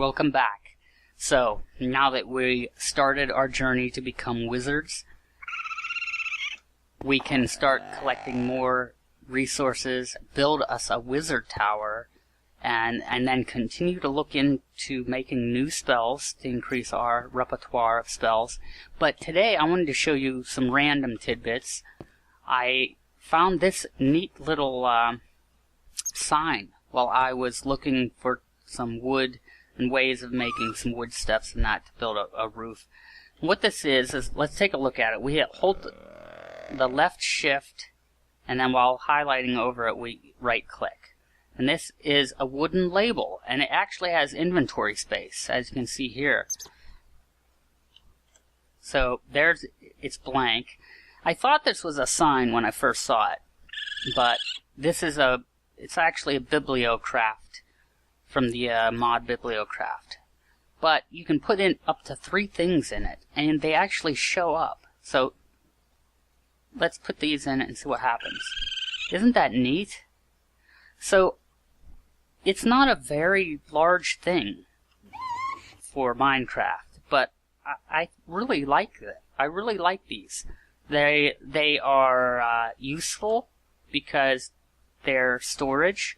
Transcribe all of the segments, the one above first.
Welcome back. So, now that we started our journey to become wizards, we can start collecting more resources, build us a wizard tower, and then continue to look into making new spells to increase our repertoire of spells. But today I wanted to show you some random tidbits. I found this neat little sign while I was looking for some wood and ways of making some wood steps and that to build a roof. What this is let's take a look at it. We hold the left shift, and then while highlighting over it, we right click. And this is a wooden label, and it actually has inventory space, as you can see here. So it's blank. I thought this was a sign when I first saw it, but this is it's actually a bibliocraft from the mod bibliocraft. But you can put in up to 3 things in it, and they actually show up. So let's put these in and see what happens. Isn't that neat? So it's not a very large thing for Minecraft, but I really like it. I really like these. They are useful because they're storage,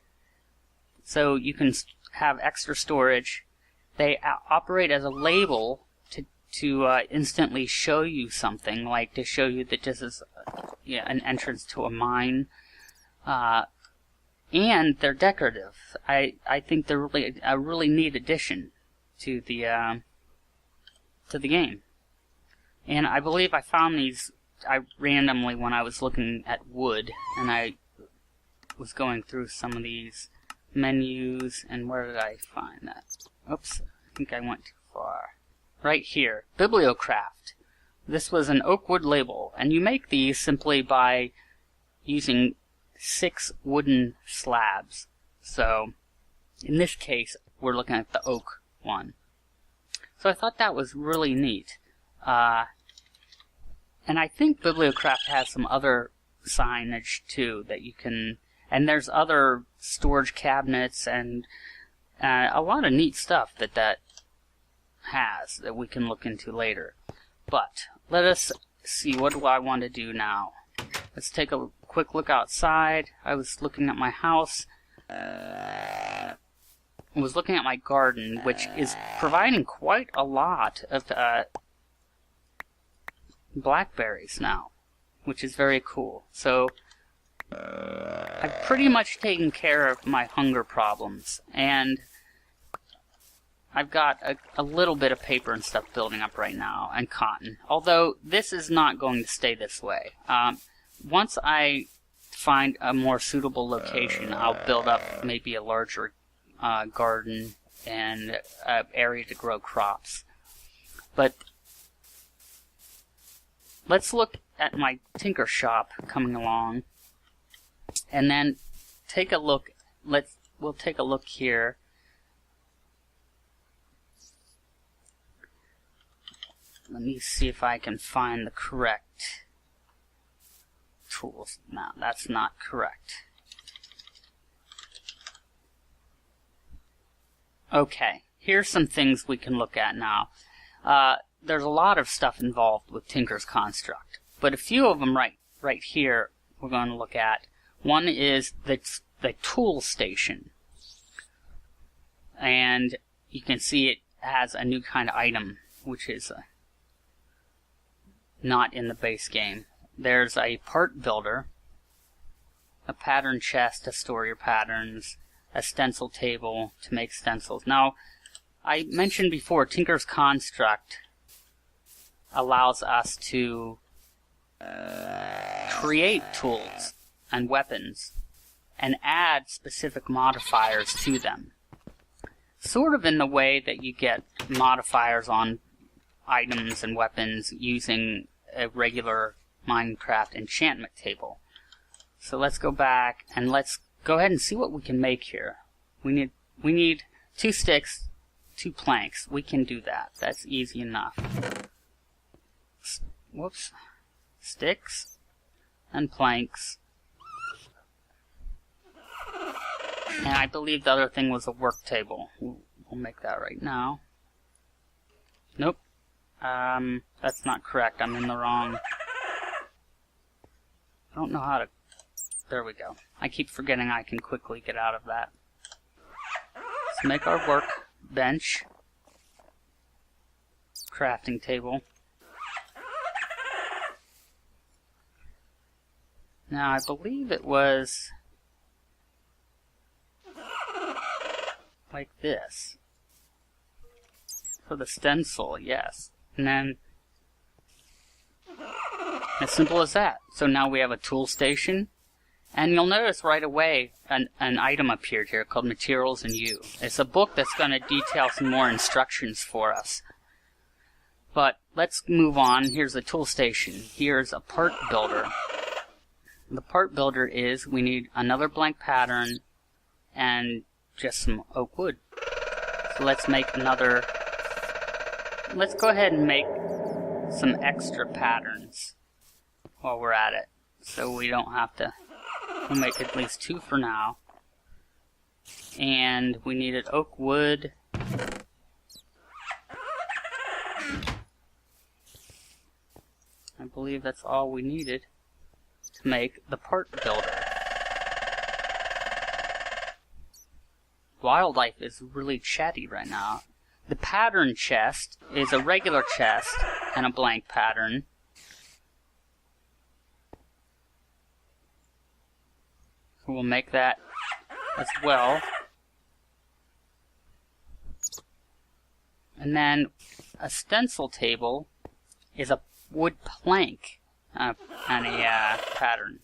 so you can have extra storage. They operate as a label to instantly show you something, like to show you that this is an entrance to a mine. And they're decorative. I think they're really a really neat addition to the game. And I believe I found these randomly when I was looking at wood, and I was going through some of these menus. And where did I find that? Oops, I think I went too far. Right here, bibliocraft. This was an oak wood label, and you make these simply by using 6 wooden slabs. So, in this case, we're looking at the oak one. So I thought that was really neat. And I think Bibliocraft has some other signage, too, that you can... And there's other storage cabinets and a lot of neat stuff that has that we can look into later. But, let us see, what do I want to do now? Let's take a quick look outside. I was looking at my house. I was looking at my garden, which is providing quite a lot of blackberries now, which is very cool. So I've pretty much taken care of my hunger problems, and I've got a little bit of paper and stuff building up right now, and cotton. Although this is not going to stay this way. Once I find a more suitable location, I'll build up maybe a larger garden and area to grow crops. But let's look at my tinker shop coming along, and then take a look. We'll take a look here. Let me see if I can find the correct tools. No, that's not correct. Okay, here's some things we can look at now. There's a lot of stuff involved with Tinker's Construct, but a few of them right here we're going to look at. One is the tool station, and you can see it has a new kind of item, which is not in the base game. There's a part builder, a pattern chest to store your patterns, a stencil table to make stencils. Now, I mentioned before, Tinker's Construct allows us to create tools and weapons and add specific modifiers to them. Sort of in the way that you get modifiers on items and weapons using a regular Minecraft enchantment table. So let's go back and let's go ahead and see what we can make here. We need 2 sticks, 2 planks. We can do that. That's easy enough. Whoops. Sticks and planks. And I believe the other thing was a work table. We'll make that right now. Nope. That's not correct. I'm in the wrong. I don't know how to... There we go. I keep forgetting I can quickly get out of that. Let's make our workbench. Crafting table. Now, I believe it was like this. For the stencil, yes. And then, as simple as that. So now we have a tool station. And you'll notice right away an item appeared here called Materials and You. It's a book that's going to detail some more instructions for us. But let's move on. Here's the tool station. Here's a part builder. The part builder is we need another blank pattern and just some oak wood. So let's make another. Let's go ahead and make some extra patterns while we're at it. So we don't have to. We'll make at least 2 for now. And we needed oak wood. I believe that's all we needed to make the part builder. Wildlife is really chatty right now. The pattern chest is a regular chest and a blank pattern. So we'll make that as well. And then a stencil table is a wood plank and a pattern.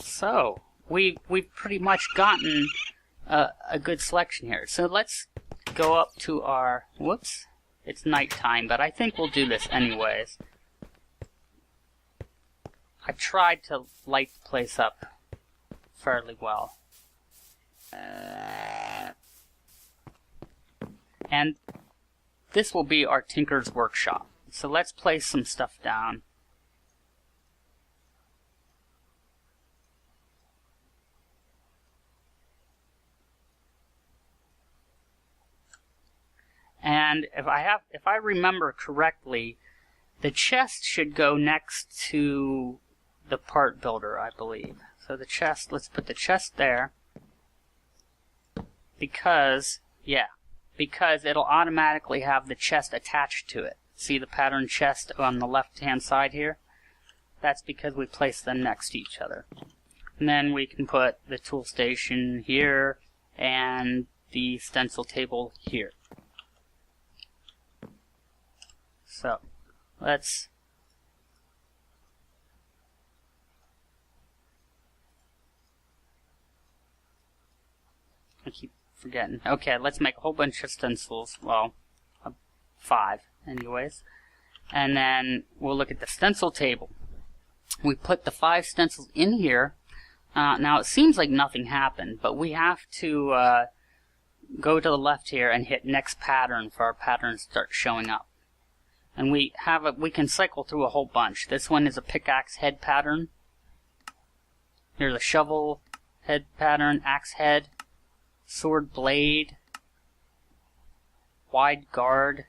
So we've pretty much gotten a good selection here. So let's go up to our, whoops, it's nighttime, but I think we'll do this anyways. I tried to light the place up fairly well. And this will be our Tinker's Workshop. So let's place some stuff down. And if I remember correctly, the chest should go next to the part builder, I believe. So the chest, let's put the chest there. Because it'll automatically have the chest attached to it. See the pattern chest on the left-hand side here? That's because we placed them next to each other. And then we can put the tool station here and the stencil table here. So, let's I keep forgetting. Okay, let's make a whole bunch of stencils. Well, 5 anyways. And then we'll look at the stencil table. We put the 5 stencils in here. Now it seems like nothing happened, but we have to go to the left here and hit next pattern for our pattern to start showing up. And we can cycle through a whole bunch. This one is a pickaxe head pattern. Here's a shovel head pattern, axe head, sword blade, wide guard.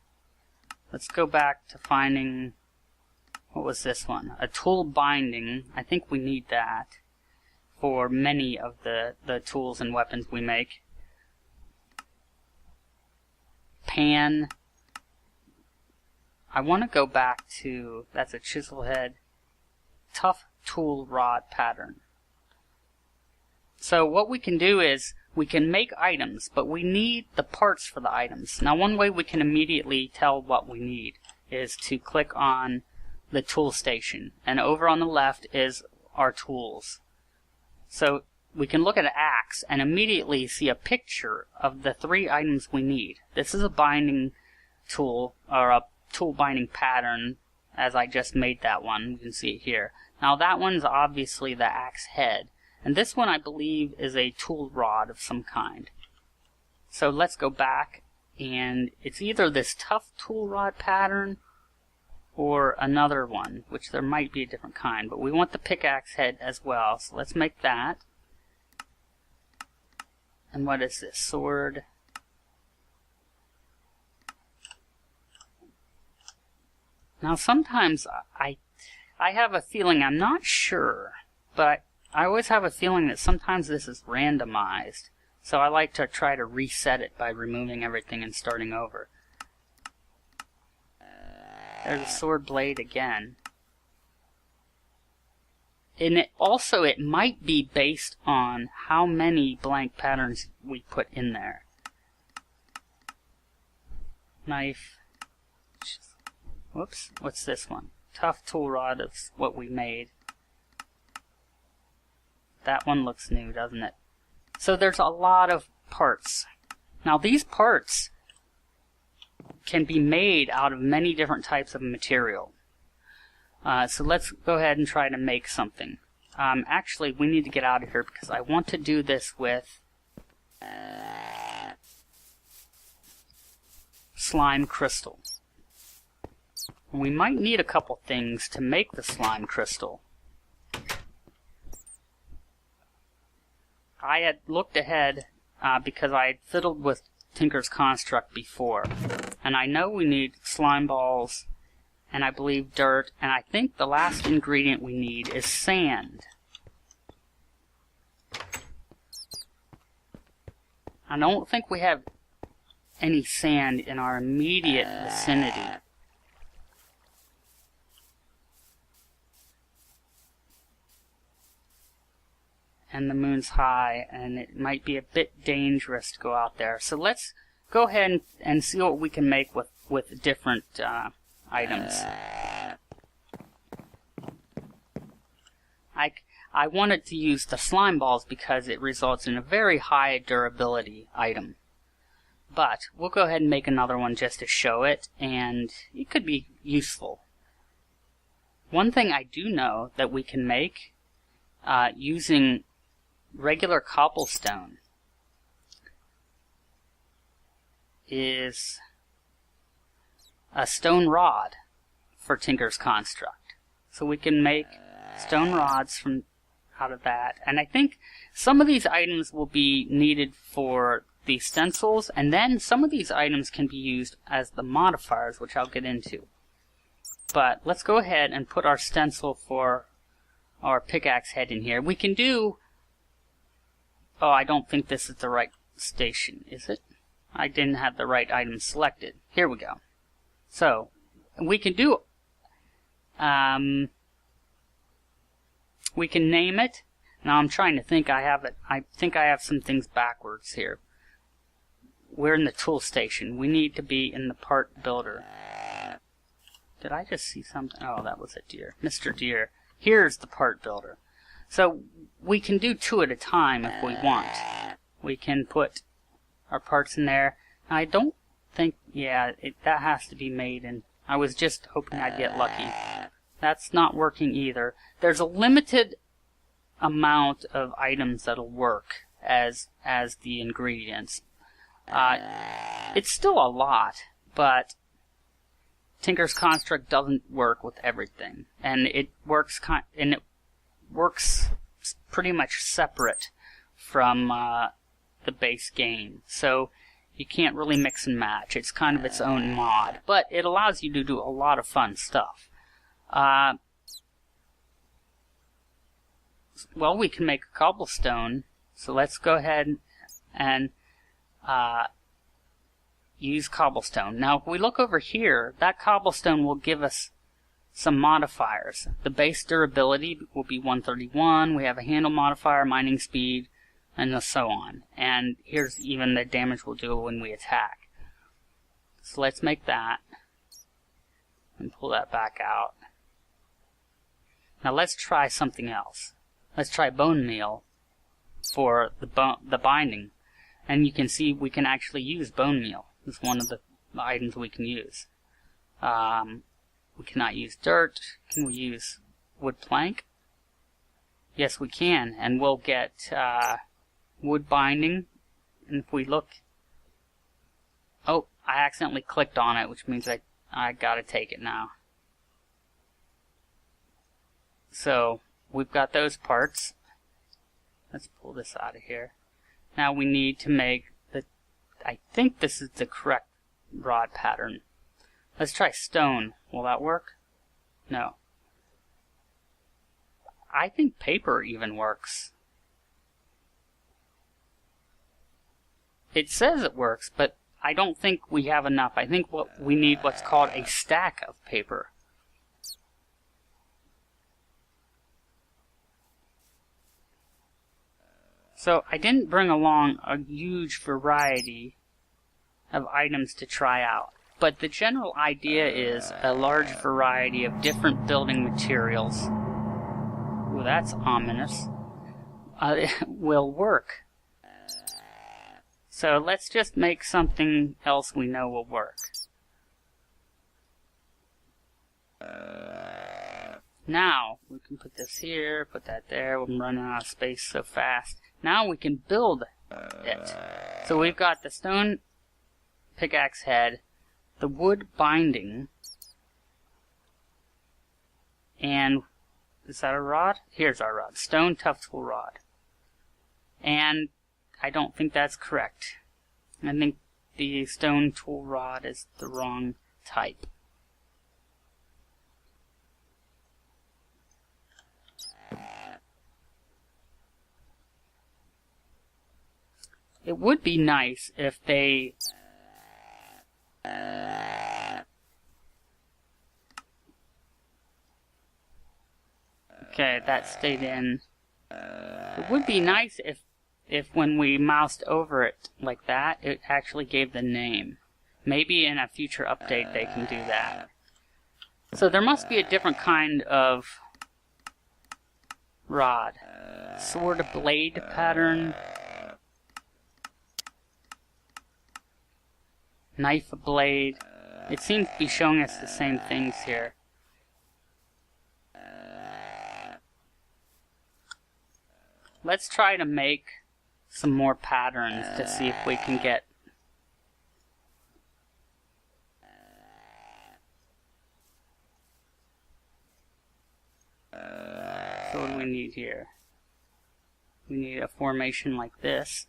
Let's go back to finding, what was this one? A tool binding. I think we need that for many of the tools and weapons we make. Pan. I want to go back to, that's a chisel head, tough tool rod pattern. So what we can do is, we can make items, but we need the parts for the items. Now one way we can immediately tell what we need is to click on the tool station. And over on the left is our tools. So we can look at an axe and immediately see a picture of the 3 items we need. This is a binding tool, or a tool binding pattern, as I just made that one. You can see it here. Now that one's obviously the axe head. And this one, I believe, is a tool rod of some kind. So let's go back, and it's either this tough tool rod pattern or another one, which there might be a different kind, but we want the pickaxe head as well, so let's make that. And what is this? Sword. Now sometimes I have a feeling, I'm not sure, but I always have a feeling that sometimes this is randomized. So I like to try to reset it by removing everything and starting over. There's a sword blade again. And it might be based on how many blank patterns we put in there. Knife. Whoops, what's this one? Tough tool rod is what we made. That one looks new, doesn't it? So there's a lot of parts. Now these parts can be made out of many different types of material. So let's go ahead and try to make something. Actually, we need to get out of here because I want to do this with slime crystal. We might need a couple things to make the slime crystal. I had looked ahead because I had fiddled with Tinker's Construct before. And I know we need slime balls, and I believe dirt, and I think the last ingredient we need is sand. I don't think we have any sand in our immediate vicinity. And the moon's high, and it might be a bit dangerous to go out there. So let's go ahead and see what we can make with different items. I wanted to use the slime balls because it results in a very high durability item. But we'll go ahead and make another one just to show it, and it could be useful. One thing I do know that we can make using regular cobblestone is a stone rod for Tinker's Construct. So we can make stone rods from out of that. And I think some of these items will be needed for the stencils, and then some of these items can be used as the modifiers, which I'll get into. But let's go ahead and put our stencil for our pickaxe head in here. We can do... Oh, I don't think this is the right station, is it? I didn't have the right item selected. Here we go. So, we can do... we can name it. Now I'm trying to think. I think I have some things backwards here. We're in the tool station. We need to be in the part builder. Did I just see something? Oh, that was a deer. Mr. Deer. Here's the part builder. So we can do two at a time if we want. We can put our parts in there. I don't think, yeah, that has to be made, and I was just hoping I'd get lucky. That's not working either. There's a limited amount of items that'll work as the ingredients. It's still a lot, but Tinker's Construct doesn't work with everything, and it works pretty much separate from the base game. So you can't really mix and match. It's kind of its own mod, but it allows you to do a lot of fun stuff. Well, we can make a cobblestone, so let's go ahead and use cobblestone. Now, if we look over here, that cobblestone will give us some modifiers. The base durability will be 131, we have a handle modifier, mining speed, and so on. And here's even the damage we'll do when we attack. So let's make that, and pull that back out. Now let's try something else. Let's try bone meal for the binding. And you can see we can actually use bone meal. It's one of the items we can use. We cannot use dirt. Can we use wood plank? Yes, we can. And we'll get wood binding. And if we look... Oh, I accidentally clicked on it, which means I gotta take it now. So we've got those parts. Let's pull this out of here. Now we need to make the, I think this is the correct rod pattern. Let's try stone. Will that work? No. I think paper even works. It says it works, but I don't think we have enough. I think what we need what's called a stack of paper. So I didn't bring along a huge variety of items to try out, but the general idea is a large variety of different building materials. Ooh, that's ominous. Will work. So let's just make something else we know will work. Now, we can put this here, put that there. I'm running out of space so fast. Now we can build it. So we've got the stone pickaxe head, the wood binding, and is that a rod? Here's our rod. Stone tough tool rod. And I don't think that's correct. I think the stone tool rod is the wrong type. It would be nice if they okay, that stayed in. It would be nice if when we moused over it like that, it actually gave the name. Maybe in a future update they can do that. So there must be a different kind of rod. Sword blade pattern. Knife blade. It seems to be showing us the same things here. Let's try to make some more patterns to see if we can get so what do we need here? We need a formation like this.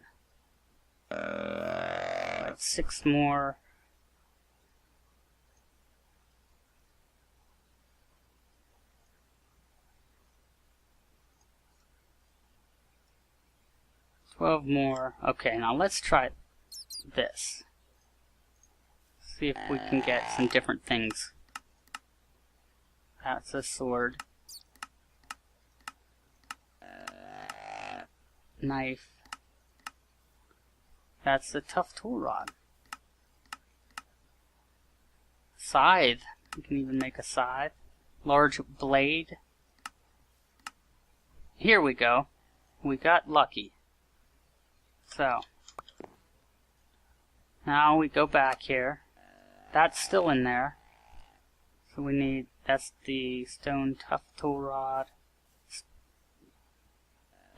Like 6 more. $12 more. Okay, now let's try this. See if we can get some different things. That's a sword. Knife. That's the tough tool rod. Scythe. You can even make a scythe. Large blade. Here we go. We got lucky. So, now we go back here. That's still in there. So we need, that's the stone tough tool rod.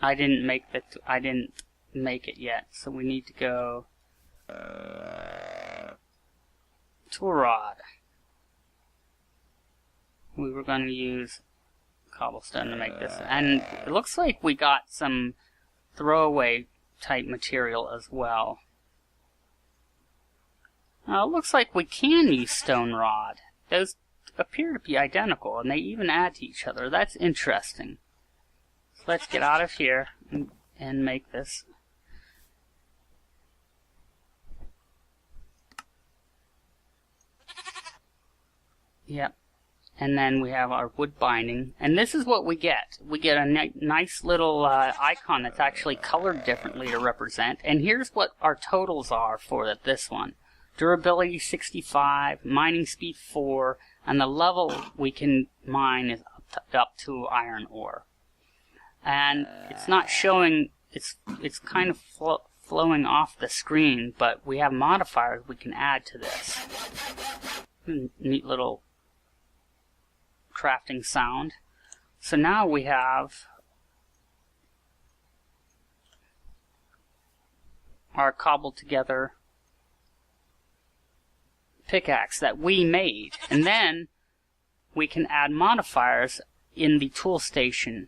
I didn't make it yet, so we need to go tool rod. We were going to use cobblestone to make this, and it looks like we got some throwaway type material as well. Now it looks like we can use stone rod. Those appear to be identical, and they even add to each other. That's interesting. So let's get out of here and make this. Yep. And then we have our wood binding. And this is what we get. We get a nice little icon that's actually colored differently to represent. And here's what our totals are for this one. Durability 65, mining speed 4, and the level we can mine is up to iron ore. And it's not showing, it's kind of flowing off the screen, but we have modifiers we can add to this. Neat little crafting sound. So now we have our cobbled together pickaxe that we made, and then we can add modifiers in the tool station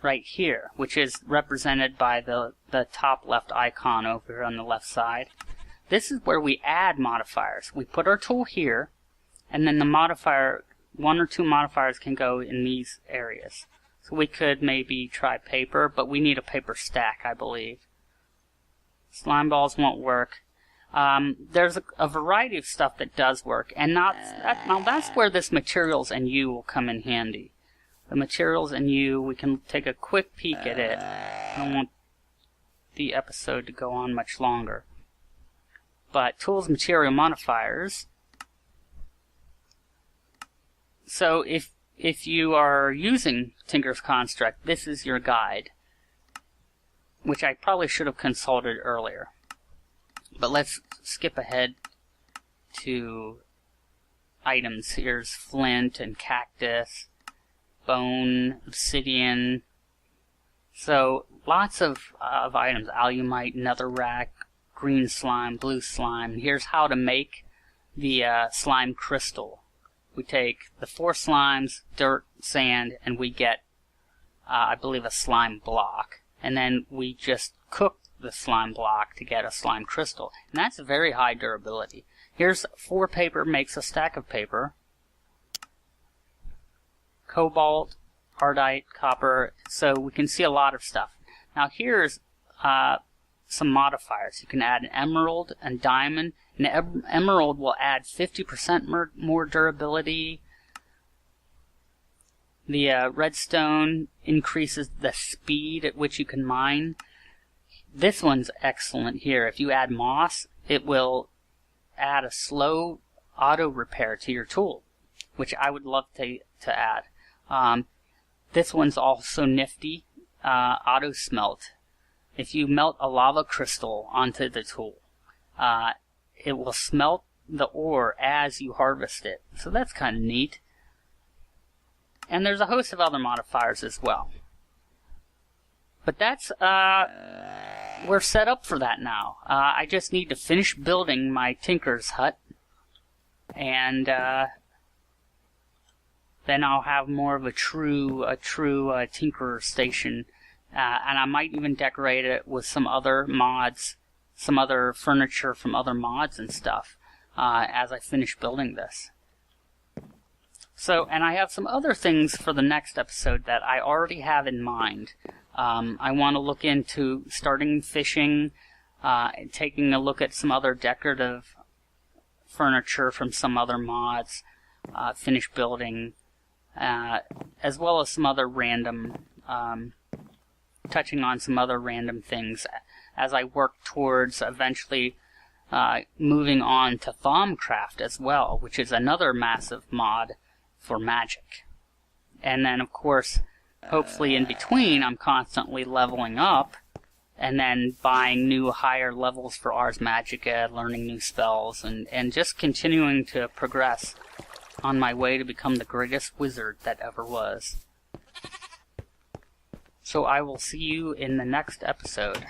right here, which is represented by the top left icon over here on the left side. This is where we add modifiers. We put our tool here, and then the modifier, 1 or 2 modifiers can go in these areas. So we could maybe try paper, but we need a paper stack, I believe. Slime balls won't work. There's a variety of stuff that does work, and now that's where this materials and U will come in handy. The materials and U, we can take a quick peek at it. I don't want the episode to go on much longer. But tools, material, modifiers. So if you are using Tinker's Construct, this is your guide, which I probably should have consulted earlier. But let's skip ahead to items. Here's flint and cactus, bone, obsidian. So lots of items. Alumite, netherrack, green slime, blue slime. Here's how to make the slime crystal. We take the 4 slimes, dirt, sand, and we get, I believe, a slime block. And then we just cook the slime block to get a slime crystal. And that's very high durability. Here's 4 paper makes a stack of paper. Cobalt, hardite, copper. So we can see a lot of stuff. Now here's some modifiers. You can add an emerald and diamond. An emerald will add 50% more durability. The redstone increases the speed at which you can mine. This one's excellent here. If you add moss, it will add a slow auto repair to your tool, which I would love to add. This one's also nifty. Auto smelt. If you melt a lava crystal onto the tool, it will smelt the ore as you harvest it. So that's kind of neat. And there's a host of other modifiers as well. But that's, we're set up for that now. I just need to finish building my Tinker's hut. And then I'll have more of a true Tinker station. And I might even decorate it with some other mods, some other furniture from other mods and stuff, as I finish building this. So, and I have some other things for the next episode that I already have in mind. I want to look into starting fishing, taking a look at some other decorative furniture from some other mods, finish building, as well as some other random, touching on some other random things as I work towards eventually moving on to Thaumcraft as well, which is another massive mod for magic. And then, of course, hopefully in between, I'm constantly leveling up and then buying new higher levels for Ars Magica, learning new spells, and just continuing to progress on my way to become the greatest wizard that ever was. So I will see you in the next episode.